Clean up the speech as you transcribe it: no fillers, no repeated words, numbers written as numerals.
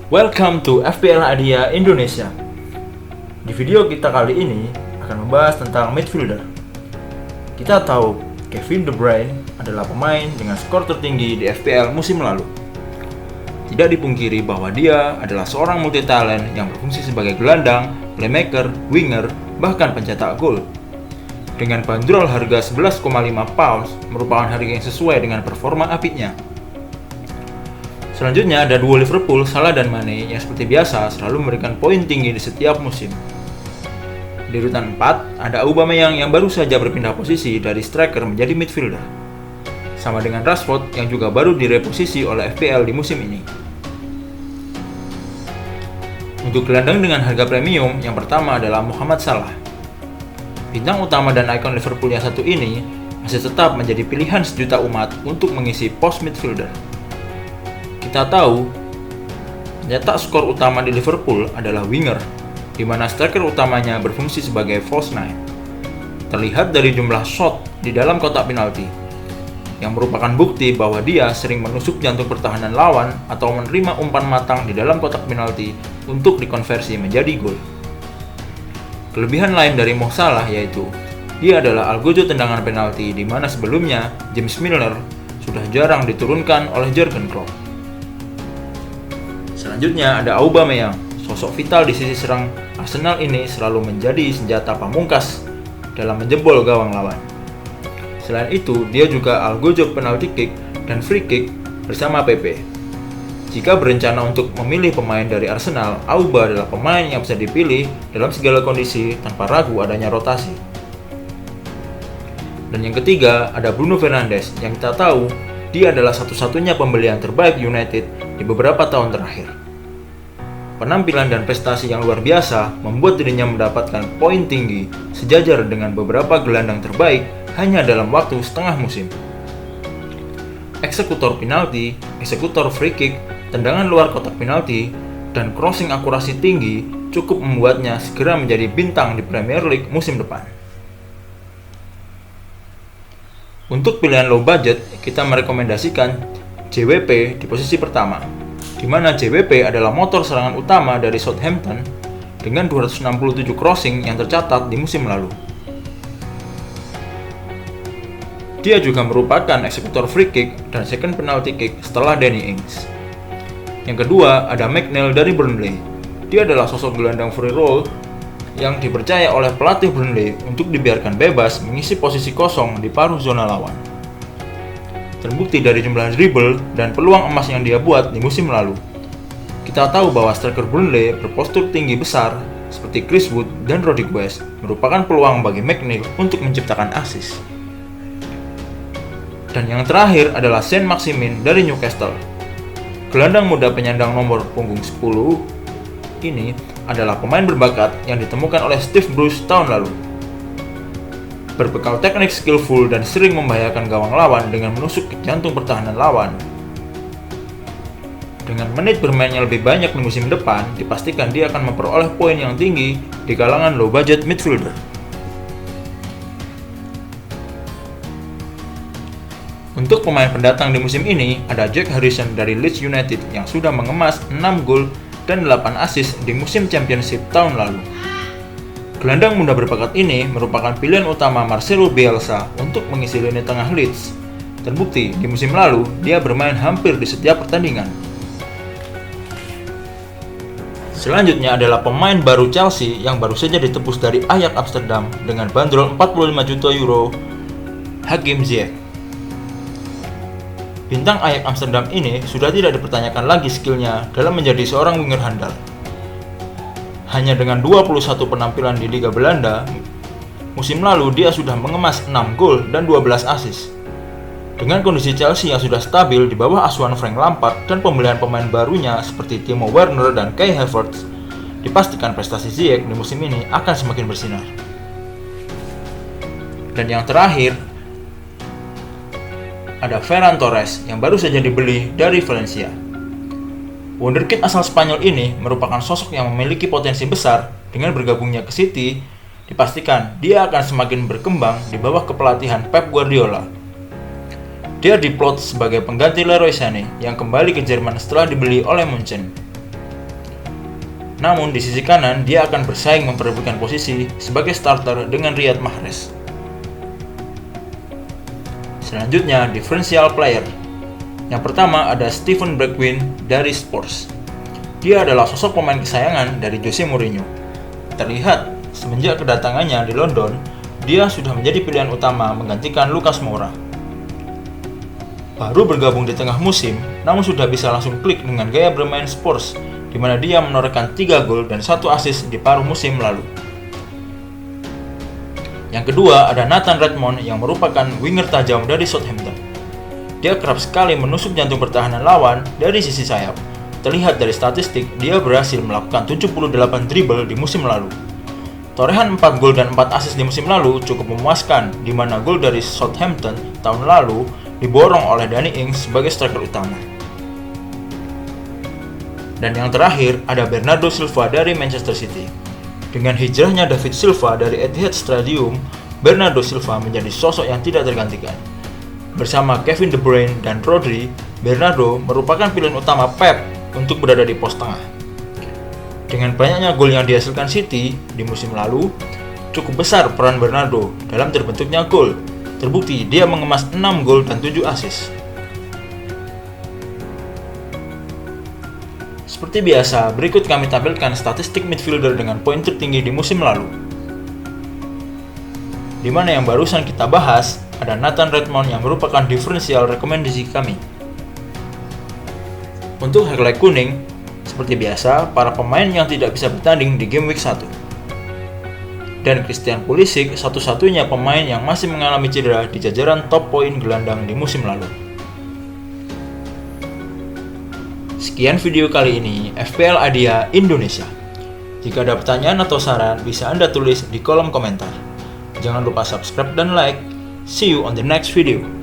Welcome to FPL Idea Indonesia. Di video kita kali ini akan membahas tentang midfielder. Kita tahu Kevin De Bruyne adalah pemain dengan skor tertinggi di FPL musim lalu. Tidak dipungkiri bahwa dia adalah seorang multi talent yang berfungsi sebagai gelandang, playmaker, winger, bahkan pencetak gol. Dengan bandrol harga 11,5 pounds merupakan harga yang sesuai dengan performa apiknya. Selanjutnya ada duo Liverpool, Salah dan Mane yang seperti biasa selalu memberikan poin tinggi di setiap musim. Di urutan 4 ada Aubameyang yang baru saja berpindah posisi dari striker menjadi midfielder. Sama dengan Rashford yang juga baru direposisi oleh FPL di musim ini. Untuk gelandang dengan harga premium, yang pertama adalah Mohamed Salah. Bintang utama dan ikon Liverpool yang satu ini masih tetap menjadi pilihan sejuta umat untuk mengisi pos midfielder. Kita tahu, pencetak skor utama di Liverpool adalah winger, di mana striker utamanya berfungsi sebagai false nine. Terlihat dari jumlah shot di dalam kotak penalti, yang merupakan bukti bahwa dia sering menusuk jantung pertahanan lawan atau menerima umpan matang di dalam kotak penalti untuk dikonversi menjadi gol. Kelebihan lain dari Mo Salah yaitu dia adalah algojo tendangan penalti, di mana sebelumnya James Milner sudah jarang diturunkan oleh Jurgen Klopp. Selanjutnya ada Aubameyang. Sosok vital di sisi serang Arsenal ini selalu menjadi senjata pamungkas dalam menjebol gawang lawan. Selain itu, dia juga algojo penalti kick dan free kick bersama PP. Jika berencana untuk memilih pemain dari Arsenal, Auba adalah pemain yang bisa dipilih dalam segala kondisi tanpa ragu adanya rotasi. Dan yang ketiga, ada Bruno Fernandes yang kita tahu dia adalah satu-satunya pembelian terbaik United di beberapa tahun terakhir. Penampilan dan prestasi yang luar biasa membuat dirinya mendapatkan poin tinggi sejajar dengan beberapa gelandang terbaik hanya dalam waktu setengah musim. Eksekutor penalti, eksekutor free kick, tendangan luar kotak penalti, dan crossing akurasi tinggi cukup membuatnya segera menjadi bintang di Premier League musim depan. Untuk pilihan low budget, kita merekomendasikan JWP di posisi pertama, di mana JWP adalah motor serangan utama dari Southampton dengan 267 crossing yang tercatat di musim lalu. Dia juga merupakan eksekutor free kick dan second penalty kick setelah Danny Ings. Yang kedua ada McNeil dari Burnley. Dia adalah sosok gelandang free roll yang dipercaya oleh pelatih Burnley untuk dibiarkan bebas mengisi posisi kosong di paruh zona lawan. Terbukti dari jumlah dribble dan peluang emas yang dia buat di musim lalu. Kita tahu bahwa striker Burnley berpostur tinggi besar seperti Chris Wood dan Rodriguez merupakan peluang bagi McNeil untuk menciptakan assist. Dan yang terakhir adalah Saint-Maximin dari Newcastle. Gelandang muda penyandang nomor punggung 10 ini adalah pemain berbakat yang ditemukan oleh Steve Bruce tahun lalu. Berbekal teknik skillful dan sering membahayakan gawang lawan dengan menusuk ke jantung pertahanan lawan. Dengan menit bermainnya lebih banyak di musim depan, dipastikan dia akan memperoleh poin yang tinggi di kalangan low budget midfielder. Untuk pemain pendatang di musim ini, ada Jack Harrison dari Leeds United yang sudah mengemas 6 gol dan 8 assist di musim Championship tahun lalu. Gelandang muda berbakat ini merupakan pilihan utama Marcelo Bielsa untuk mengisi lini tengah Leeds. Terbukti di musim lalu dia bermain hampir di setiap pertandingan. Selanjutnya adalah pemain baru Chelsea yang baru saja ditebus dari Ajax Amsterdam dengan bandrol 45 juta euro, Hakim Ziyech. Bintang Ajax Amsterdam ini sudah tidak dipertanyakan lagi skillnya dalam menjadi seorang winger handal. Hanya dengan 21 penampilan di Liga Belanda, musim lalu dia sudah mengemas 6 gol dan 12 assist. Dengan kondisi Chelsea yang sudah stabil di bawah asuhan Frank Lampard dan pembelian pemain barunya seperti Timo Werner dan Kai Havertz, dipastikan prestasi Ziyech di musim ini akan semakin bersinar. Dan yang terakhir, ada Ferran Torres yang baru saja dibeli dari Valencia. Wonderkid asal Spanyol ini merupakan sosok yang memiliki potensi besar. Dengan bergabungnya ke City, dipastikan dia akan semakin berkembang di bawah kepelatihan Pep Guardiola. Dia diplot sebagai pengganti Leroy Sané yang kembali ke Jerman setelah dibeli oleh Munchen. Namun di sisi kanan, dia akan bersaing memperebutkan posisi sebagai starter dengan Riyad Mahrez. Selanjutnya, differential player. Yang pertama ada Steven Bergwijn dari Spurs. Dia adalah sosok pemain kesayangan dari Jose Mourinho. Terlihat semenjak kedatangannya di London, dia sudah menjadi pilihan utama menggantikan Lucas Moura. Baru bergabung di tengah musim, namun sudah bisa langsung klik dengan gaya bermain Spurs, di mana dia menorehkan 3 gol dan 1 assist di paruh musim lalu. Yang kedua ada Nathan Redmond yang merupakan winger tajam dari Southampton. Dia kerap sekali menusuk jantung pertahanan lawan dari sisi sayap. Terlihat dari statistik, dia berhasil melakukan 78 dribble di musim lalu. Torehan 4 gol dan 4 assist di musim lalu cukup memuaskan, di mana gol dari Southampton tahun lalu diborong oleh Danny Ings sebagai striker utama. Dan yang terakhir ada Bernardo Silva dari Manchester City. Dengan hijrahnya David Silva dari Etihad Stadium, Bernardo Silva menjadi sosok yang tidak tergantikan. Bersama Kevin De Bruyne dan Rodri, Bernardo merupakan pilihan utama Pep untuk berada di pos tengah. Dengan banyaknya gol yang dihasilkan City di musim lalu, cukup besar peran Bernardo dalam terbentuknya gol. Terbukti dia mengemas 6 gol dan 7 assist. Seperti biasa, berikut kami tampilkan statistik midfielder dengan poin tertinggi di musim lalu. Di mana yang barusan kita bahas, ada Nathan Redmond yang merupakan diferensial rekomendasi kami. Untuk highlight kuning, seperti biasa, para pemain yang tidak bisa bertanding di game week 1. Dan Christian Pulisic satu-satunya pemain yang masih mengalami cedera di jajaran top poin gelandang di musim lalu. Sekian video kali ini FPL Idea Indonesia. Jika ada pertanyaan atau saran, bisa Anda tulis di kolom komentar. Jangan lupa subscribe dan like. See you on the next video.